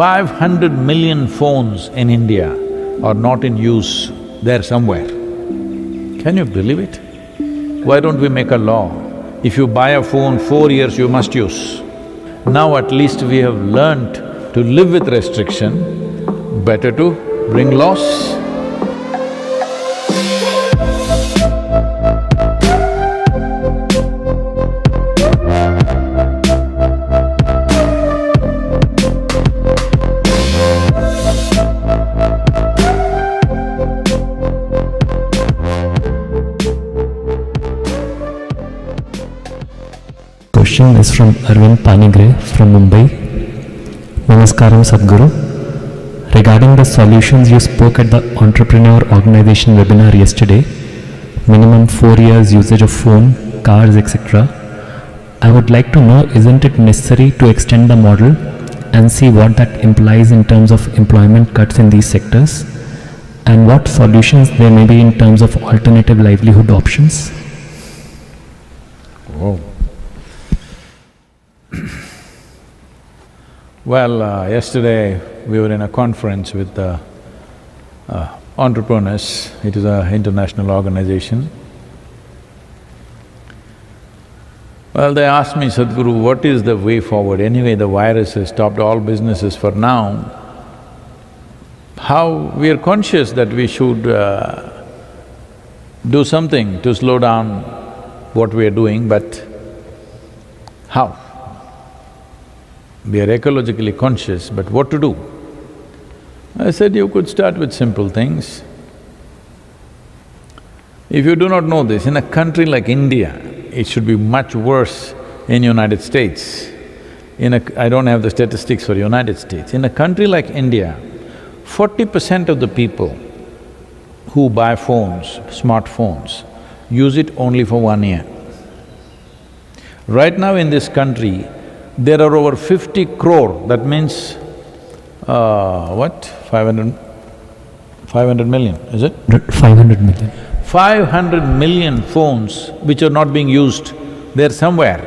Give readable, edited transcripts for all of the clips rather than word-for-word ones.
500 million phones in India are not in use, they're somewhere. Can you believe it? Why don't we make a law? If you buy a phone, 4 years you must use. Now at least we have learnt to live with restriction, better to bring laws. Question is from Arvind Panigre from Mumbai. Namaskaram Sadhguru. Regarding the solutions you spoke at the Entrepreneur Organization webinar yesterday, minimum 4 years usage of phone, cars, etc. I would like to know, isn't it necessary to extend the model and see what that implies in terms of employment cuts in these sectors, and what solutions there may be in terms of alternative livelihood options? Whoa. Well, yesterday we were in a conference with entrepreneurs. It is an international organization. Well, they asked me, Sadhguru, what is the way forward? Anyway, the virus has stopped all businesses for now. How… we are conscious that we should do something to slow down what we are doing, but how? We are ecologically conscious, but what to do? I said, you could start with simple things. If you do not know this, in a country like India, it should be much worse in United States. I don't have the statistics for United States. In a country like India, 40% of the people who buy phones, smartphones, use it only for 1 year. Right now in this country, there are over 50 crore, that means, what? 500 million, is it? 500 million. 500 million phones which are not being used, they're somewhere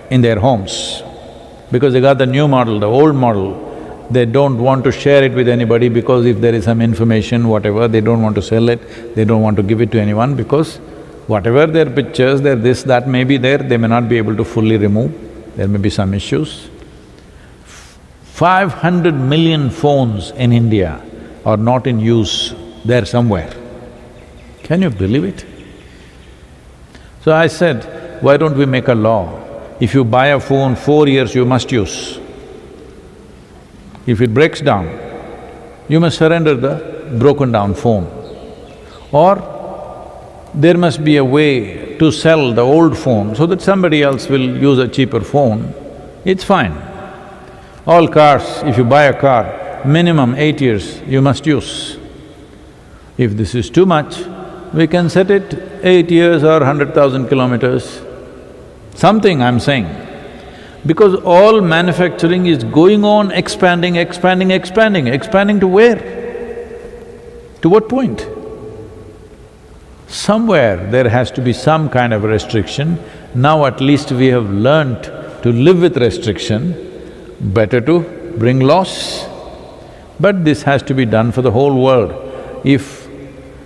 in their homes. Because they got the new model, the old model, they don't want to share it with anybody because if there is some information, whatever, they don't want to sell it, they don't want to give it to anyone because whatever their pictures, their this, that may be there, they may not be able to fully remove. There may be some issues. 500 million phones in India are not in use, they're somewhere. Can you believe it? So I said, why don't we make a law? If you buy a phone, 4 years you must use. If it breaks down, you must surrender the broken down phone. Or there must be a way to sell the old phone so that somebody else will use a cheaper phone, it's fine. All cars, if you buy a car, minimum 8 years you must use. If this is too much, we can set it 8 years or 100,000 kilometers, something I'm saying. Because all manufacturing is going on expanding to where? To what point? Somewhere there has to be some kind of restriction. Now at least we have learnt to live with restriction, better to bring laws. But this has to be done for the whole world. If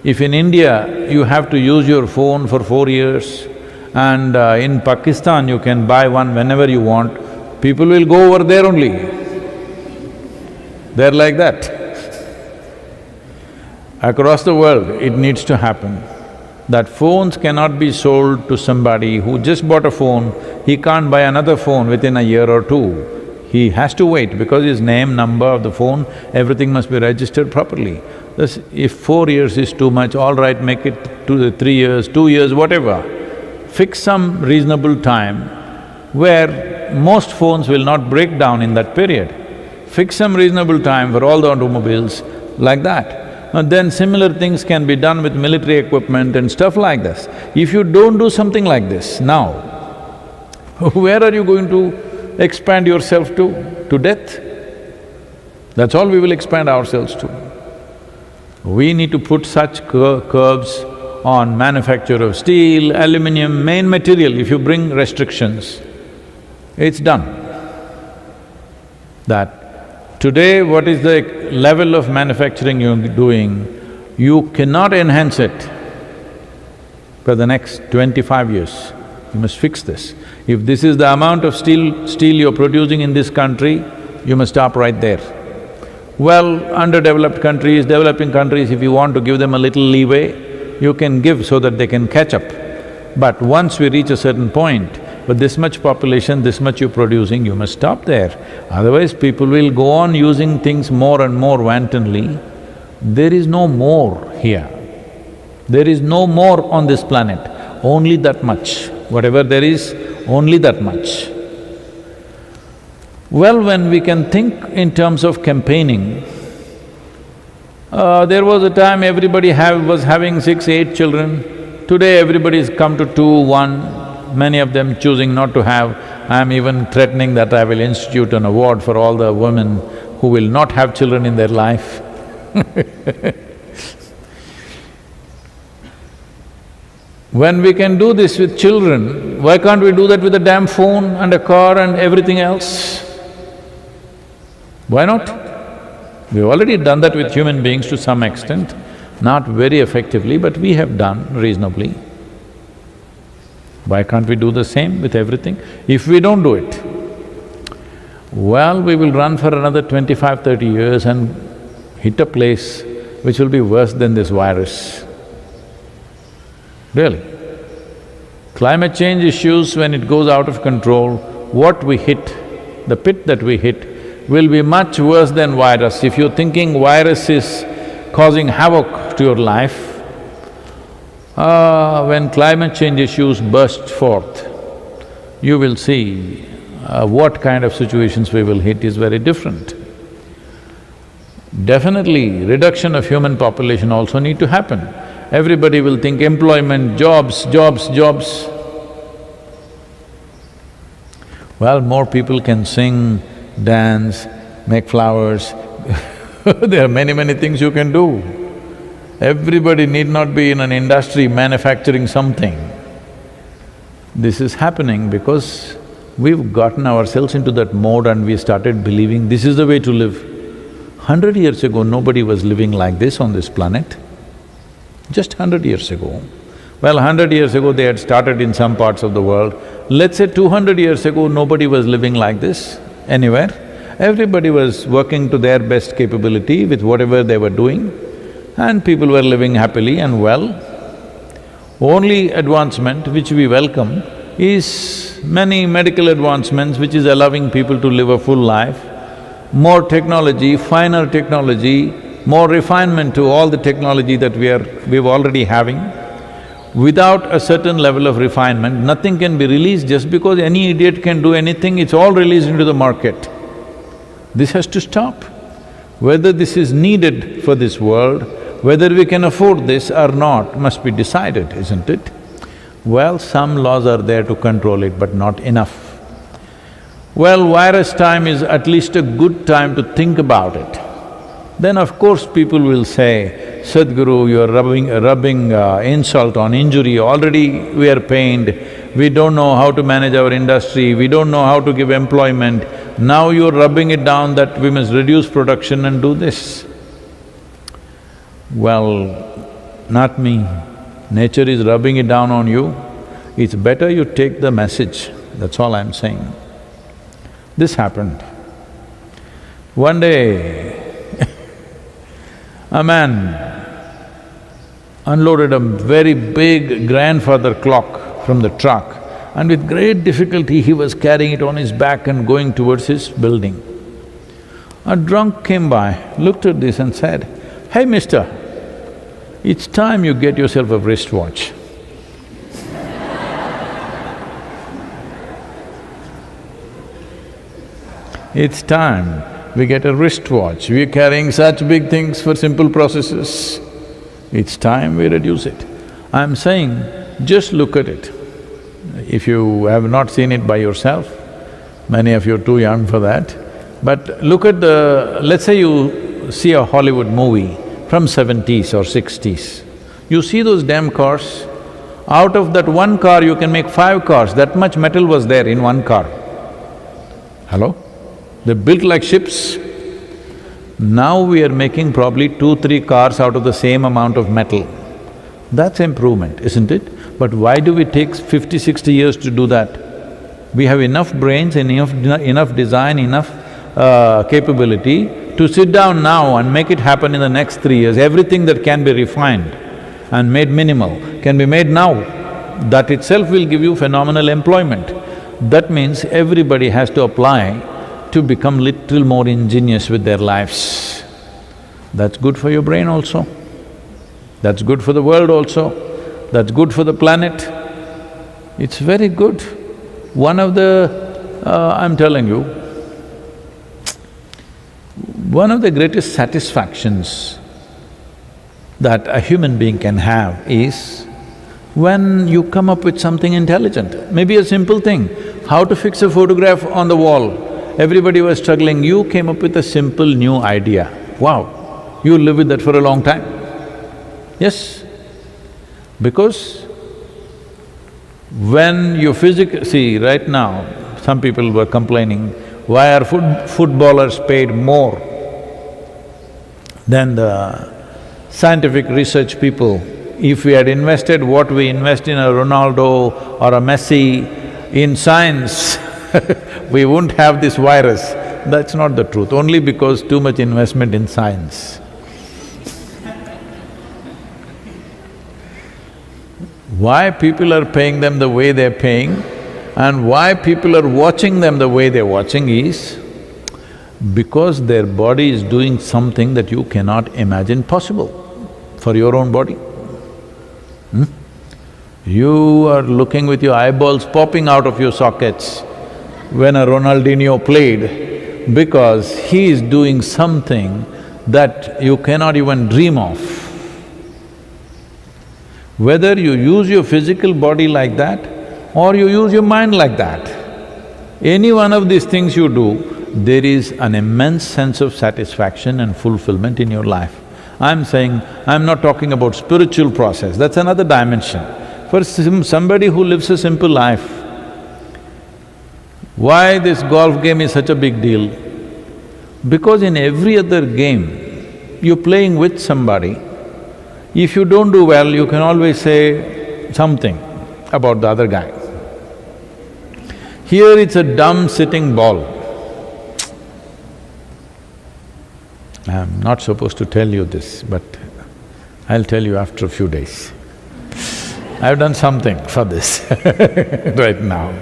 in India you have to use your phone for 4 years and in Pakistan you can buy one whenever you want, people will go over there only. They're like that. Across the world, it needs to happen that phones cannot be sold to somebody who just bought a phone, he can't buy another phone within a year or two. He has to wait because his name, number of the phone, everything must be registered properly. Thus, if 4 years is too much, all right, make it 3 years, 2 years, whatever. Fix some reasonable time where most phones will not break down in that period. Fix some reasonable time for all the automobiles like that. And then similar things can be done with military equipment and stuff like this. If you don't do something like this now, where are you going to expand yourself to? To death? That's all we will expand ourselves to. We need to put such curbs on manufacture of steel, aluminum, main material. If you bring restrictions, it's done. That Today, what is the level of manufacturing you're doing, you cannot enhance it for the next 25 years. You must fix this. If this is the amount of steel you're producing in this country, you must stop right there. Well, underdeveloped countries, developing countries, if you want to give them a little leeway, you can give so that they can catch up. But once we reach a certain point, with this much population, this much you're producing, you must stop there. Otherwise, people will go on using things more and more wantonly. There is no more here. There is no more on this planet, only that much. Whatever there is, only that much. Well, when we can think in terms of campaigning, there was a time everybody was having 6, 8 children. Today everybody's come to 2, 1, many of them choosing not to have. I'm even threatening that I will institute an award for all the women who will not have children in their life. When we can do this with children, why can't we do that with a damn phone and a car and everything else? Why not? We've already done that with human beings to some extent, not very effectively, but we have done reasonably. Why can't we do the same with everything? If we don't do it, well, we will run for another 25, 30 years and hit a place which will be worse than this virus. Really. Climate change issues, when it goes out of control, what we hit, the pit that we hit, will be much worse than virus. If you're thinking virus is causing havoc to your life, when climate change issues burst forth, you will see what kind of situations we will hit is very different. Definitely, reduction of human population also need to happen. Everybody will think employment, jobs, jobs, jobs. Well, more people can sing, dance, make flowers. There are many things you can do. Everybody need not be in an industry manufacturing something. This is happening because we've gotten ourselves into that mode and we started believing this is the way to live. 100 years ago, nobody was living like this on this planet. Just 100 years ago. Well, 100 years ago they had started in some parts of the world. Let's say 200 years ago, nobody was living like this anywhere. Everybody was working to their best capability with whatever they were doing, and people were living happily and well. Only advancement which we welcome is many medical advancements which is allowing people to live a full life, more technology, finer technology, more refinement to all the technology that we're already having. Without a certain level of refinement, nothing can be released. Just because any idiot can do anything, it's all released into the market. This has to stop. Whether this is needed for this world, whether we can afford this or not, must be decided, isn't it? Well, some laws are there to control it, but not enough. Well, virus time is at least a good time to think about it. Then of course people will say, Sadhguru, you're rubbing insult on injury, already we are pained, we don't know how to manage our industry, we don't know how to give employment, now you're rubbing it down that we must reduce production and do this. Well, not me. Nature is rubbing it down on you. It's better you take the message, that's all I'm saying. This happened. One day, a man unloaded a very big grandfather clock from the truck, and with great difficulty he was carrying it on his back and going towards his building. A drunk came by, looked at this and said, "Hey mister, it's time you get yourself a wristwatch." It's time we get a wristwatch. We're carrying such big things for simple processes. It's time we reduce it. I'm saying, just look at it. If you have not seen it by yourself, many of you are too young for that, but look at let's say you see a Hollywood movie from 70s or 60s. You see those damn cars, out of that one car you can make 5 cars, that much metal was there in one car. Hello? They're built like ships. Now we are making probably 2-3 cars out of the same amount of metal. That's improvement, isn't it? But why do we take 50-60 years to do that? We have enough brains, enough design, enough capability to sit down now and make it happen in the next 3 years. Everything that can be refined and made minimal can be made now. That itself will give you phenomenal employment. That means everybody has to apply to become little more ingenious with their lives. That's good for your brain also. That's good for the world also. That's good for the planet. It's very good. One of the… I'm telling you, one of the greatest satisfactions that a human being can have is when you come up with something intelligent. Maybe a simple thing, how to fix a photograph on the wall. Everybody was struggling, you came up with a simple new idea. Wow, you live with that for a long time. Yes, because when you see, right now, some people were complaining, why are footballers paid more than the scientific research people? If we had invested what we invest in a Ronaldo or a Messi in science, we wouldn't have this virus. That's not the truth, only because too much investment in science. Why people are paying them the way they're paying and why people are watching them the way they're watching is because their body is doing something that you cannot imagine possible for your own body. You are looking with your eyeballs popping out of your sockets when a Ronaldinho played because he is doing something that you cannot even dream of. Whether you use your physical body like that or you use your mind like that, any one of these things you do, there is an immense sense of satisfaction and fulfillment in your life. I'm saying, I'm not talking about spiritual process, that's another dimension. For somebody who lives a simple life, why this golf game is such a big deal? Because in every other game, you're playing with somebody. If you don't do well, you can always say something about the other guy. Here it's a dumb sitting ball. I'm not supposed to tell you this, but I'll tell you after a few days. I've done something for this right now.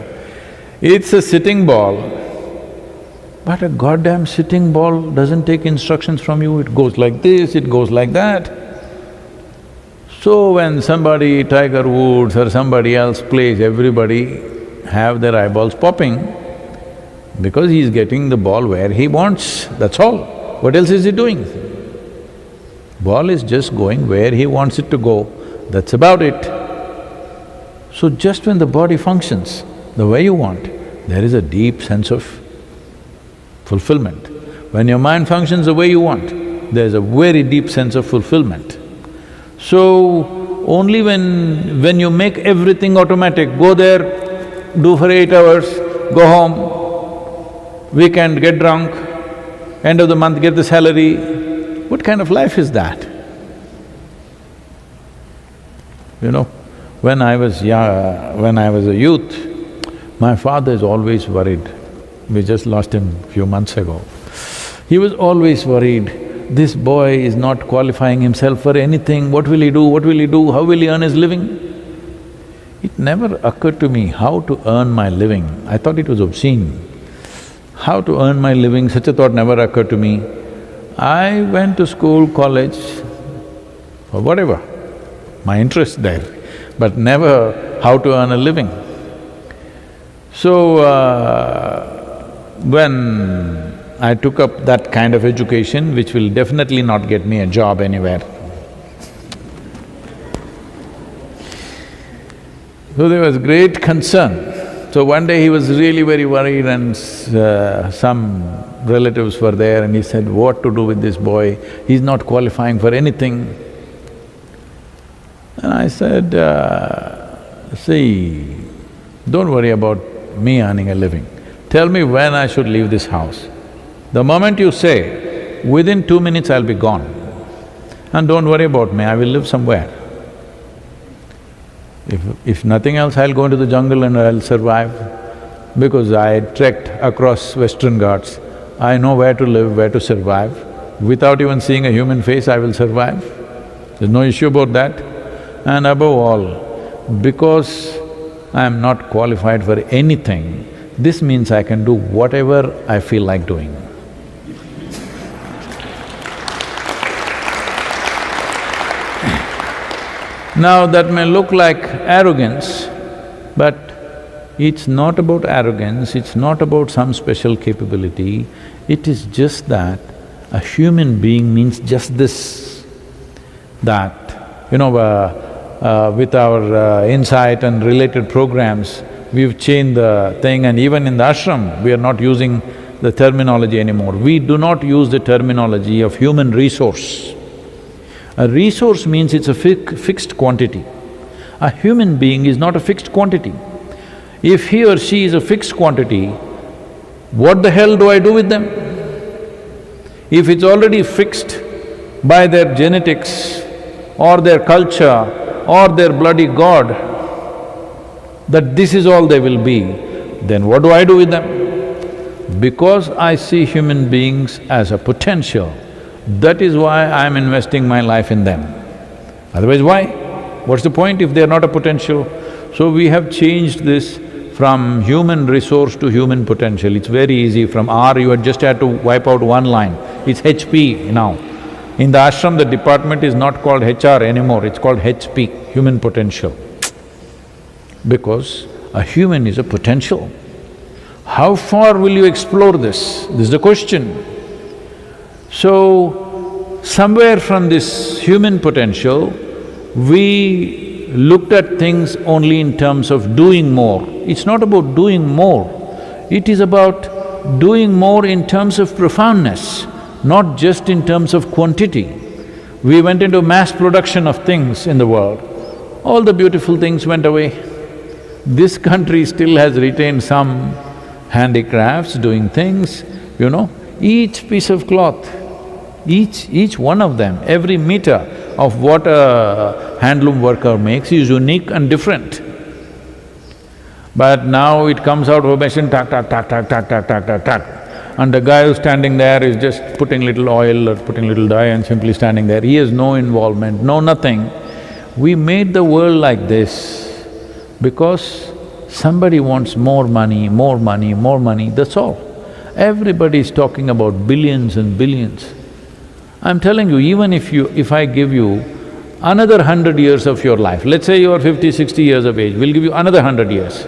It's a sitting ball, but a goddamn sitting ball doesn't take instructions from you, it goes like this, it goes like that. So when somebody, Tiger Woods or somebody else plays, everybody have their eyeballs popping because he's getting the ball where he wants, that's all. What else is he doing? Ball is just going where he wants it to go, that's about it. So just when the body functions the way you want, there is a deep sense of fulfillment. When your mind functions the way you want, there's a very deep sense of fulfillment. So, only when you make everything automatic, go there, do for 8 hours, go home, weekend get drunk, end of the month get the salary, what kind of life is that? You know, when I was a youth, my father is always worried. We just lost him a few months ago. He was always worried, this boy is not qualifying himself for anything, what will he do, what will he do, how will he earn his living? It never occurred to me how to earn my living. I thought it was obscene. How to earn my living, such a thought never occurred to me. I went to school, college, or whatever, my interest there, but never how to earn a living. So, when I took up that kind of education, which will definitely not get me a job anywhere. So there was great concern. So one day he was really very worried and some relatives were there and he said, what to do with this boy? He's not qualifying for anything. And I said, see, don't worry about me earning a living. Tell me when I should leave this house. The moment you say, within 2 minutes I'll be gone. And don't worry about me, I will live somewhere. If nothing else, I'll go into the jungle and I'll survive. Because I trekked across Western Ghats, I know where to live, where to survive. Without even seeing a human face, I will survive. There's no issue about that. And above all, because I am not qualified for anything, this means I can do whatever I feel like doing. Now that may look like arrogance, but it's not about arrogance, it's not about some special capability, it is just that a human being means just this, that, with our insight and related programs, we've changed the thing, and even in the ashram, we are not using the terminology anymore. We do not use the terminology of human resource. A resource means it's a fixed quantity. A human being is not a fixed quantity. If he or she is a fixed quantity, what the hell do I do with them? If it's already fixed by their genetics or their culture or their bloody god, that this is all they will be, then what do I do with them? Because I see human beings as a potential, that is why I'm investing my life in them. Otherwise, why? What's the point if they're not a potential? So we have changed this from human resource to human potential. It's very easy. From R, you had just had to wipe out one line. It's HP now. In the ashram, the department is not called HR anymore, it's called HP, human potential. Because a human is a potential. How far will you explore this? This is the question. So, somewhere from this human potential, we looked at things only in terms of doing more. It's not about doing more, it is about doing more in terms of profoundness, not just in terms of quantity. We went into mass production of things in the world, all the beautiful things went away. This country still has retained some handicrafts, doing things, each piece of cloth, each one of them, every meter of what a handloom worker makes is unique and different. But now it comes out of a machine, tack, tack, tack, tack, tack, tack, tack, tack, tack. And the guy who's standing there is just putting little oil or putting little dye and simply standing there. He has no involvement, no nothing. We made the world like this because somebody wants more money, more money, more money, that's all. Everybody is talking about billions and billions. I'm telling you, even if I give you another 100 years of your life, let's say you are 50, 60 years of age, we'll give you another 100 years.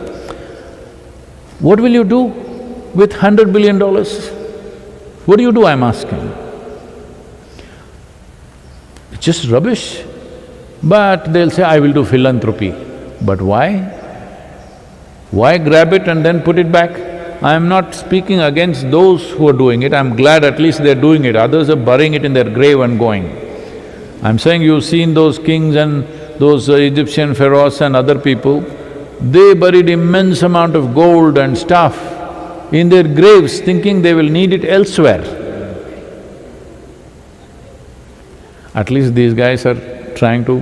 What will you do with $100 billion? What do you do, I'm asking? It's just rubbish. But they'll say, I will do philanthropy. But why? Why grab it and then put it back? I am not speaking against those who are doing it, I'm glad at least they're doing it, others are burying it in their grave and going. I'm saying you've seen those kings and those Egyptian pharaohs and other people, they buried immense amount of gold and stuff in their graves thinking they will need it elsewhere. At least these guys are trying to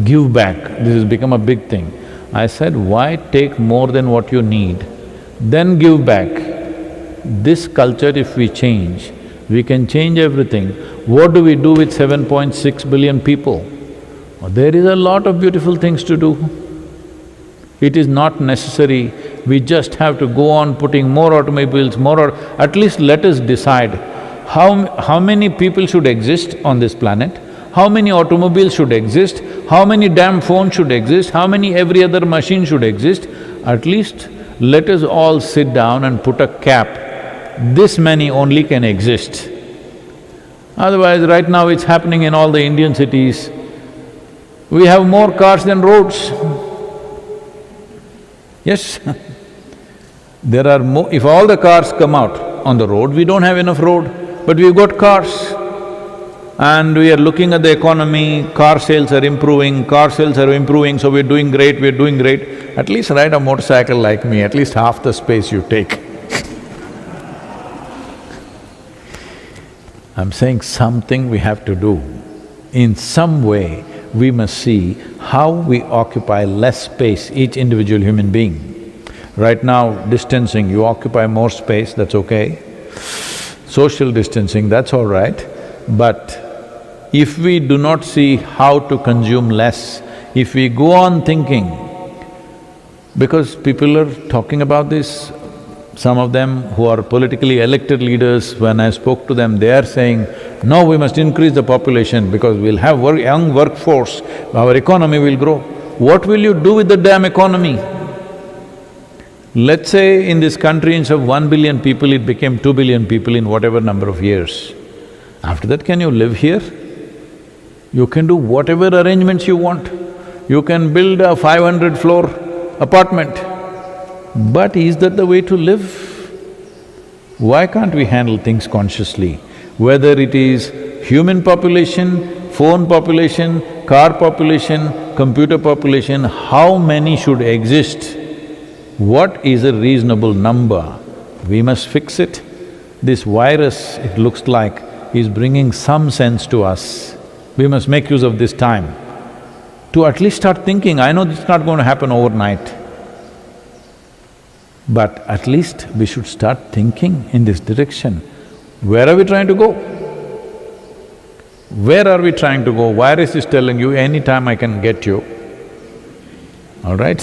give back, this has become a big thing. I said, why take more than what you need, then give back? This culture if we change, we can change everything. What do we do with 7.6 billion people? There is a lot of beautiful things to do. It is not necessary, we just have to go on putting more automobiles, at least let us decide how many people should exist on this planet, how many automobiles should exist, how many damn phones should exist, how many every other machine should exist. At least let us all sit down and put a cap, this many only can exist. Otherwise, right now it's happening in all the Indian cities. We have more cars than roads. Yes, there are more… if all the cars come out on the road, we don't have enough road, but we've got cars. And we are looking at the economy, car sales are improving, so we're doing great, we're doing great. At least ride a motorcycle like me, at least half the space you take. I'm saying something we have to do. In some way, we must see how we occupy less space, each individual human being. Right now, distancing, you occupy more space, that's okay. Social distancing, that's all right. But if we do not see how to consume less, if we go on thinking, because people are talking about this, some of them who are politically elected leaders, when I spoke to them, they are saying, no, we must increase the population because we'll have young workforce, our economy will grow. What will you do with the damn economy? Let's say in this country, instead of 1 billion people, it became 2 billion people in whatever number of years. After that, can you live here? You can do whatever arrangements you want. You can build a 500-floor apartment. But is that the way to live? Why can't we handle things consciously? Whether it is human population, phone population, car population, computer population, how many should exist? What is a reasonable number? We must fix it. This virus, it looks like, is bringing some sense to us. We must make use of this time to at least start thinking. I know it's not going to happen overnight, but at least we should start thinking in this direction. Where are we trying to go? Where are we trying to go? Virus is telling you, anytime I can get you, all right?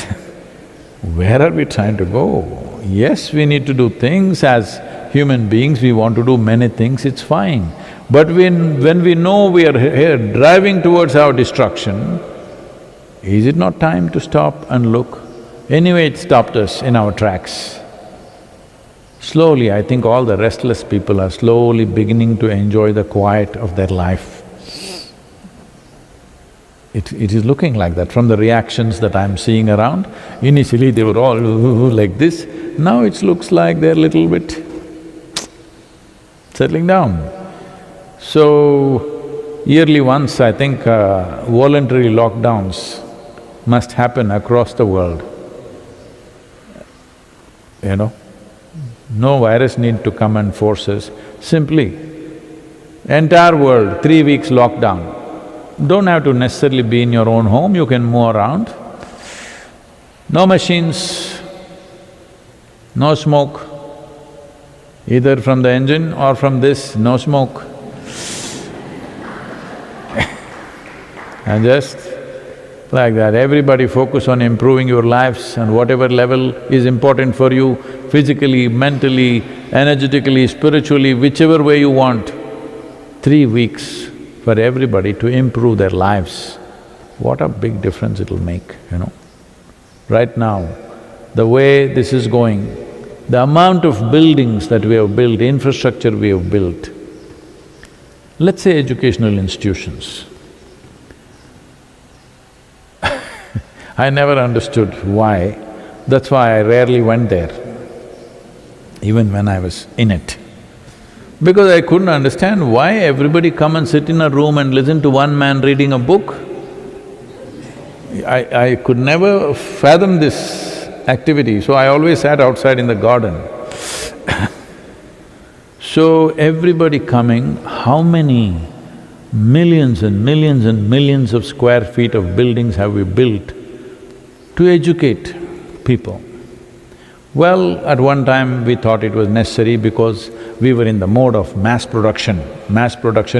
Where are we trying to go? Yes, we need to do things as human beings, we want to do many things, it's fine. But when we know we are here driving towards our destruction, is it not time to stop and look? Anyway, it stopped us in our tracks. Slowly, I think all the restless people are slowly beginning to enjoy the quiet of their life. It is looking like that from the reactions that I'm seeing around. Initially, they were all like this. Now it looks like they're a little bit settling down. So, yearly once, I think voluntary lockdowns must happen across the world. You know, no virus need to come and force us. Simply, entire world, 3 weeks lockdown. Don't have to necessarily be in your own home, you can move around. No machines, no smoke, either from the engine or from this, no smoke. And just like that, everybody focus on improving your lives and whatever level is important for you, physically, mentally, energetically, spiritually, whichever way you want. 3 weeks for everybody to improve their lives. What a big difference it'll make, you know. Right now, the way this is going, the amount of buildings that we have built, infrastructure we have built, let's say educational institutions. I never understood why, that's why I rarely went there, even when I was in it. Because I couldn't understand why everybody come and sit in a room and listen to one man reading a book. I could never fathom this activity, so I always sat outside in the garden. So everybody coming, how many millions and millions and millions of square feet of buildings have we built to educate people? Well, at one time we thought it was necessary because we were in the mode of mass production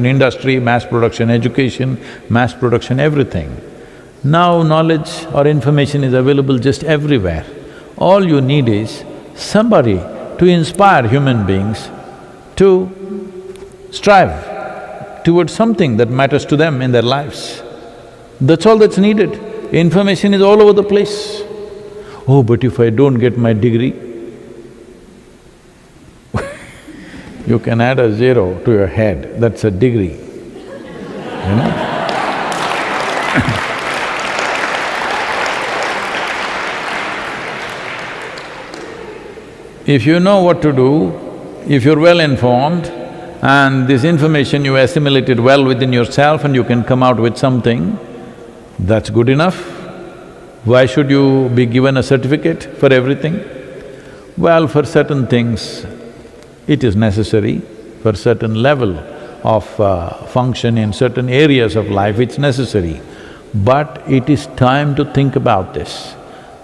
industry, mass production education, mass production everything. Now knowledge or information is available just everywhere. All you need is somebody to inspire human beings to strive towards something that matters to them in their lives. That's all that's needed. Information is all over the place. Oh, but if I don't get my degree, you can add a zero to your head, that's a degree, you know. If you know what to do, if you're well informed and this information you assimilated well within yourself and you can come out with something, that's good enough. Why should you be given a certificate for everything? Well, for certain things, it is necessary, for certain level function in certain areas of life, it's necessary. But it is time to think about this,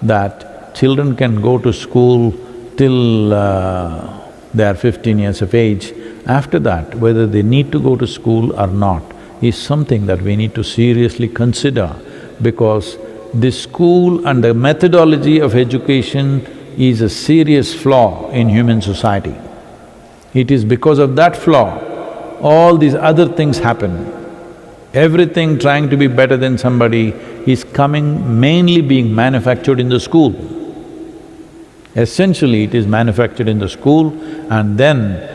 that children can go to school till they are 15 years of age. After that, whether they need to go to school or not is something that we need to seriously consider, because the school and the methodology of education is a serious flaw in human society. It is because of that flaw, all these other things happen. Everything trying to be better than somebody is mainly being manufactured in the school. Essentially, it is manufactured in the school, and then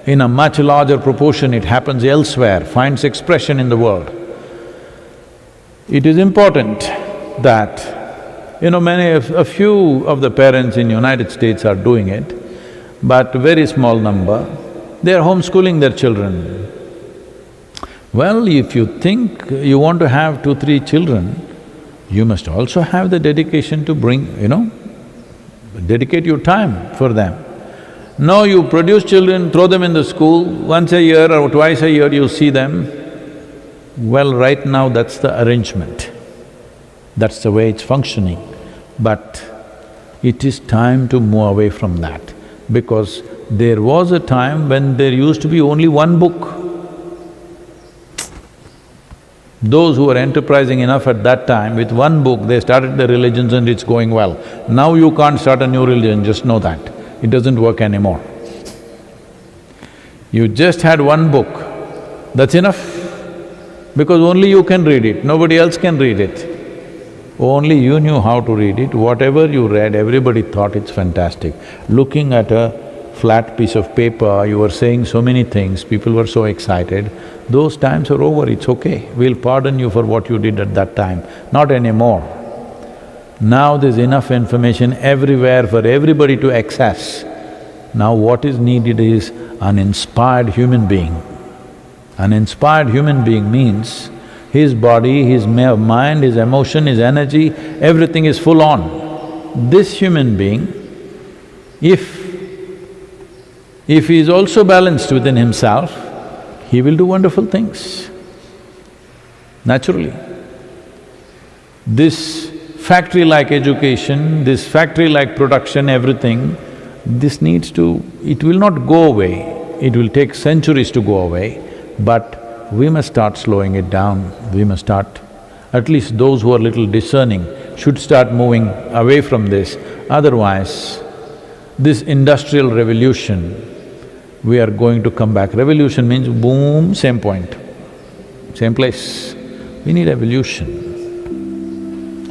in a much larger proportion it happens elsewhere, finds expression in the world. It is important that, a few of the parents in United States are doing it, but very small number, they are homeschooling their children. Well, if you think you want to have 2, 3 children, you must also have the dedication to dedicate your time for them. No, you produce children, throw them in the school, once a year or twice a year you see them. Well, right now that's the arrangement. That's the way it's functioning. But it is time to move away from that, because there was a time when there used to be only one book. Those who were enterprising enough at that time, with one book they started their religions and it's going well. Now you can't start a new religion, just know that. It doesn't work anymore. You just had one book, that's enough, because only you can read it, nobody else can read it. Only you knew how to read it. Whatever you read, everybody thought it's fantastic. Looking at a flat piece of paper, you were saying so many things, people were so excited. Those times are over, it's okay. We'll pardon you for what you did at that time. Not anymore. Now there's enough information everywhere for everybody to access. Now what is needed is an inspired human being. An inspired human being means his body, his mind, his emotion, his energy, everything is full on. This human being, if he is also balanced within himself, he will do wonderful things, naturally. This factory-like education, this factory-like production, everything, this needs to… it will not go away, it will take centuries to go away, but we must start slowing it down, we must start… at least those who are little discerning should start moving away from this. Otherwise, this industrial revolution, we are going to come back. Revolution means boom, same point, same place. We need evolution.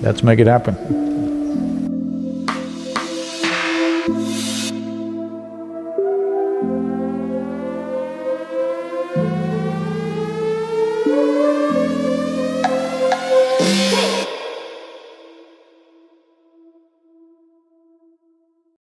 Let's make it happen.